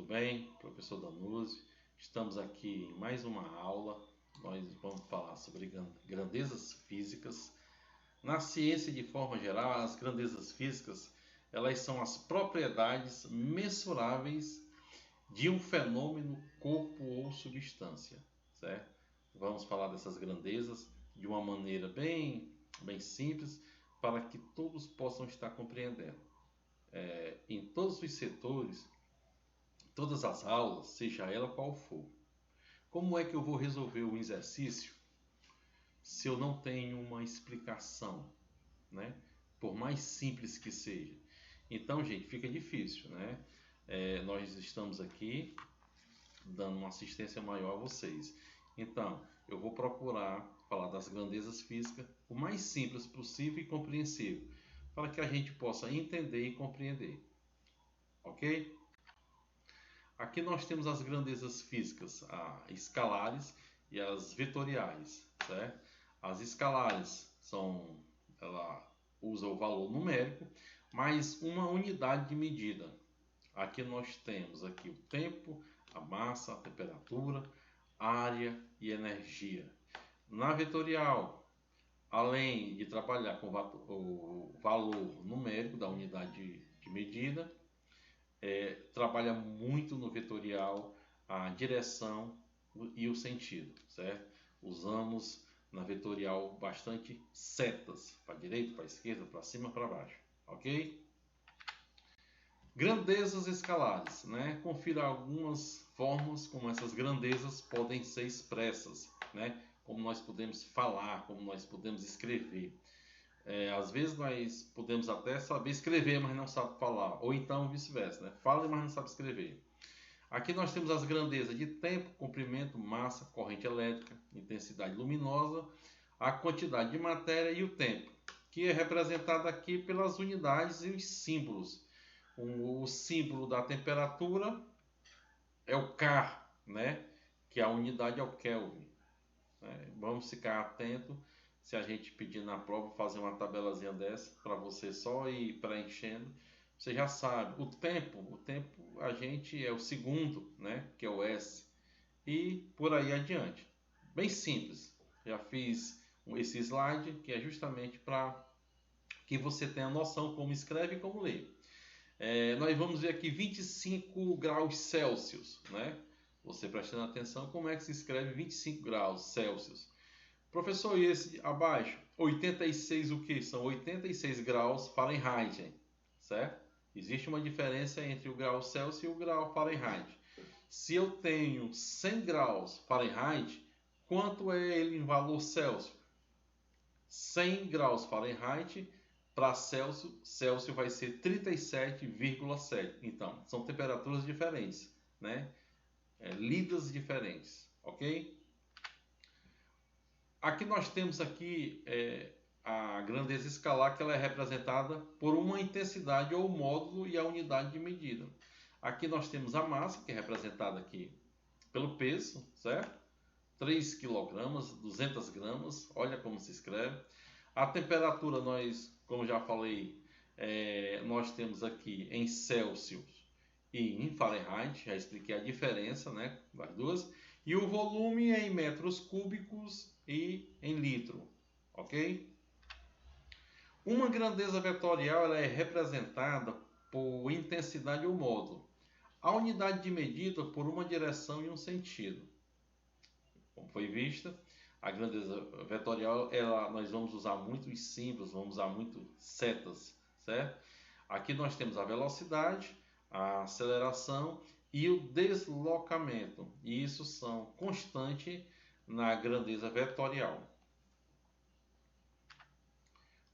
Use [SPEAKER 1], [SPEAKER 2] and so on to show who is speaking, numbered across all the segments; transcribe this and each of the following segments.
[SPEAKER 1] tudo bem? Professor Danuzio, estamos aqui em mais uma aula. Nós vamos falar sobre grandezas físicas. Na ciência, de forma geral, as grandezas físicas, elas são as propriedades mensuráveis de um fenômeno, corpo ou substância, certo? Vamos falar dessas grandezas de uma maneira bem simples, para que todos possam estar compreendendo. Em todos os setores, todas as aulas, seja ela qual for. Como é que eu vou resolver um exercício se eu não tenho uma explicação, né? Por mais simples que seja. Então, gente, fica difícil, né? Nós estamos aqui dando uma assistência maior a vocês. Então, eu vou procurar falar das grandezas físicas o mais simples possível e compreensível, para que a gente possa entender e compreender. Ok? Aqui nós temos as grandezas físicas, as escalares e as vetoriais, certo? As escalares ela usa o valor numérico, mais uma unidade de medida. Aqui nós temos aqui o tempo, a massa, a temperatura, área e energia. Na vetorial, além de trabalhar com o valor numérico da unidade de medida, trabalha muito no vetorial a direção e o sentido, certo? Usamos na vetorial bastante setas, para a direita, para a esquerda, para cima, para baixo, ok? Grandezas escalares, né? Confira algumas formas como essas grandezas podem ser expressas, né? Como nós podemos falar, como nós podemos escrever. Às vezes nós podemos até saber escrever, mas não sabe falar, ou então vice-versa, né? Fala, mas não sabe escrever. Aqui nós temos as grandezas de tempo, comprimento, massa, corrente elétrica, intensidade luminosa, a quantidade de matéria e o tempo, que é representado aqui pelas unidades e os símbolos. O símbolo da temperatura é o K, né? Que a unidade é o Kelvin. Vamos ficar atento. Se a gente pedir na prova, fazer uma tabelazinha dessa para você só ir preenchendo, você já sabe. O tempo a gente é o segundo, né? Que é o S. E por aí adiante. Bem simples. Já fiz esse slide que é justamente para que você tenha noção como escreve e como lê. Nós vamos ver aqui 25 graus Celsius, né? Você prestando atenção como é que se escreve 25 graus Celsius. Professor, e esse abaixo? 86 o que? São 86 graus Fahrenheit, certo? Existe uma diferença entre o grau Celsius e o grau Fahrenheit. Se eu tenho 100 graus Fahrenheit, quanto é ele em valor Celsius? 100 graus Fahrenheit para Celsius vai ser 37,7. Então, são temperaturas diferentes, né? Lidas diferentes, ok? Aqui nós temos aqui a grandeza escalar, que ela é representada por uma intensidade ou módulo e a unidade de medida. Aqui nós temos a massa, que é representada aqui pelo peso, certo? 3 kg, 200 gramas, olha como se escreve. A temperatura, como já falei, nós temos aqui em Celsius e em Fahrenheit, já expliquei a diferença, né, das duas. E o volume é em metros cúbicos e em litro, ok? Uma grandeza vetorial ela é representada por intensidade ou módulo. A unidade de medida por uma direção e um sentido. Como foi vista, a grandeza vetorial nós vamos usar muitos símbolos, vamos usar muito setas, certo? Aqui nós temos a velocidade, a aceleração e o deslocamento. E isso são constantes na grandeza vetorial.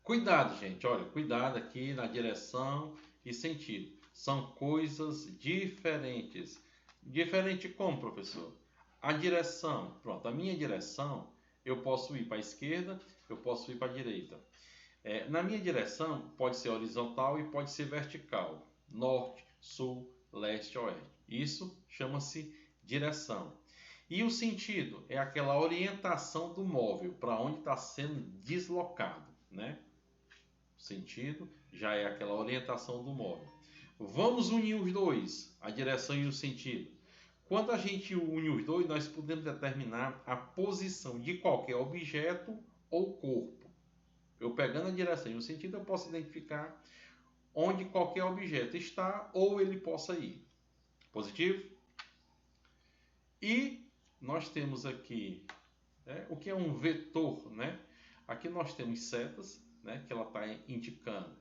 [SPEAKER 1] Cuidado, gente, olha, cuidado aqui na direção e sentido. São coisas diferentes. Diferente como, professor? A direção, pronto, a minha direção, eu posso ir para a esquerda, eu posso ir para a direita. Na minha direção, pode ser horizontal e pode ser vertical. Norte, sul, leste, oeste. Isso chama-se direção. E o sentido é aquela orientação do móvel, para onde está sendo deslocado, né? O sentido já é aquela orientação do móvel. Vamos unir os dois, a direção e o sentido. Quando a gente une os dois, nós podemos determinar a posição de qualquer objeto ou corpo. Eu pegando a direção e o sentido, eu posso identificar onde qualquer objeto está ou ele possa ir. Positivo? E nós temos aqui o que é um vetor, né? Aqui nós temos setas, né? Que ela está indicando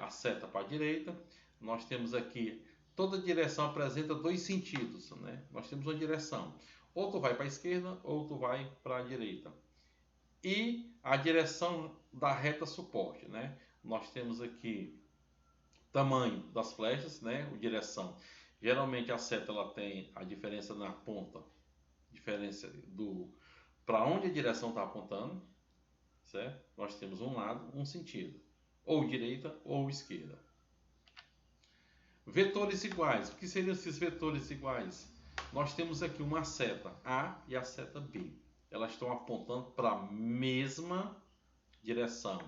[SPEAKER 1] a seta para a direita. Nós temos aqui, toda direção apresenta dois sentidos, né? Nós temos uma direção, ou tu vai para a esquerda ou tu vai para a direita. E a direção da reta suporte, né? Nós temos aqui tamanho das flechas, né? A direção. Geralmente a seta ela tem a diferença na ponta, diferença do para onde a direção está apontando, certo? Nós temos um lado, um sentido, ou direita ou esquerda. Vetores iguais. O que seriam esses vetores iguais? Nós temos aqui uma seta A e a seta B. Elas estão apontando para a mesma direção.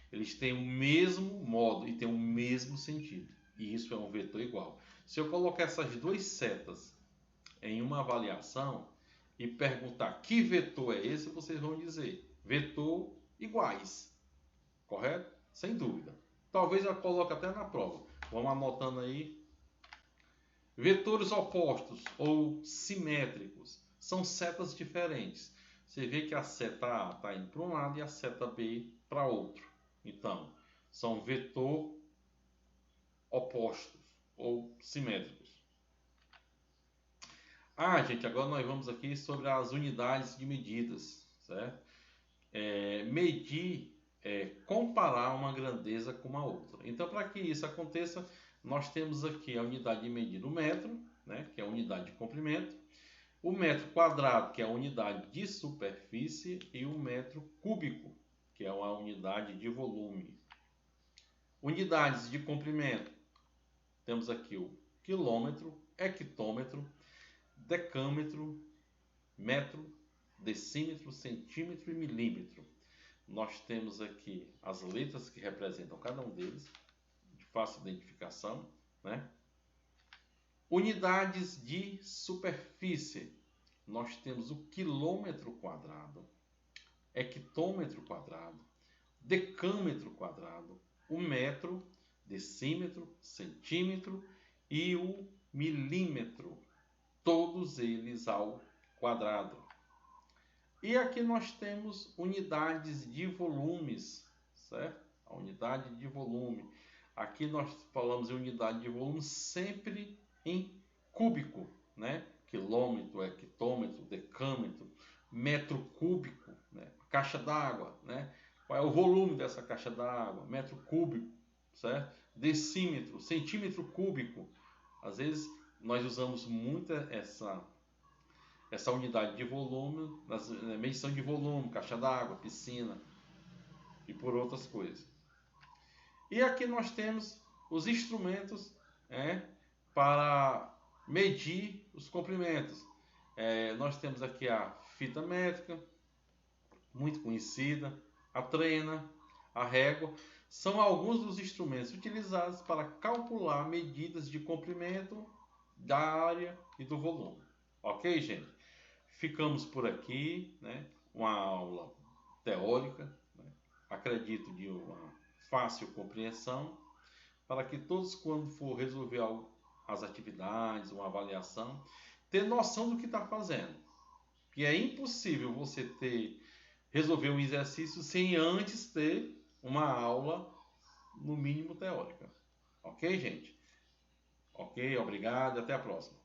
[SPEAKER 1] Eles têm o mesmo modo e têm o mesmo sentido. E isso é um vetor igual. Se eu colocar essas duas setas em uma avaliação e perguntar que vetor é esse, vocês vão dizer vetor iguais. Correto? Sem dúvida. Talvez eu coloque até na prova. Vamos anotando aí. Vetores opostos ou simétricos são setas diferentes. Você vê que a seta A está indo para um lado e a seta B para outro. Então, são vetor opostos ou simétricos. Gente, agora nós vamos aqui sobre as unidades de medidas, certo? Medir comparar uma grandeza com uma outra. Então, para que isso aconteça, nós temos aqui a unidade de medida, o metro, né, que é a unidade de comprimento, o metro quadrado, que é a unidade de superfície, e o metro cúbico, que é uma unidade de volume. Unidades de comprimento, temos aqui o quilômetro, hectômetro, decâmetro, metro, decímetro, centímetro e milímetro. Nós temos aqui as letras que representam cada um deles, de fácil identificação, né? Unidades de superfície. Nós temos o quilômetro quadrado, hectômetro quadrado, decâmetro quadrado, o metro, decímetro, centímetro e o milímetro. Todos eles ao quadrado. E aqui nós temos unidades de volumes, certo? A unidade de volume. Aqui nós falamos em unidade de volume sempre em cúbico, né? Quilômetro, hectômetro, decâmetro, metro cúbico, né? Caixa d'água, né? Qual é o volume dessa caixa d'água? Metro cúbico, certo? Decímetro, centímetro cúbico. Às vezes nós usamos muito essa unidade de volume, medição de volume, caixa d'água, piscina e por outras coisas. E aqui nós temos os instrumentos para medir os comprimentos. Nós temos aqui a fita métrica, muito conhecida, a trena, a régua. São alguns dos instrumentos utilizados para calcular medidas de comprimento, da área e do volume. Ok, gente? Ficamos por aqui, né? Uma aula teórica, né? Acredito de uma fácil compreensão, para que todos, quando for resolver as atividades, uma avaliação, ter noção do que está fazendo. Que é impossível você resolver um exercício sem antes ter uma aula, no mínimo teórica. Ok, gente? Ok, obrigado e até a próxima.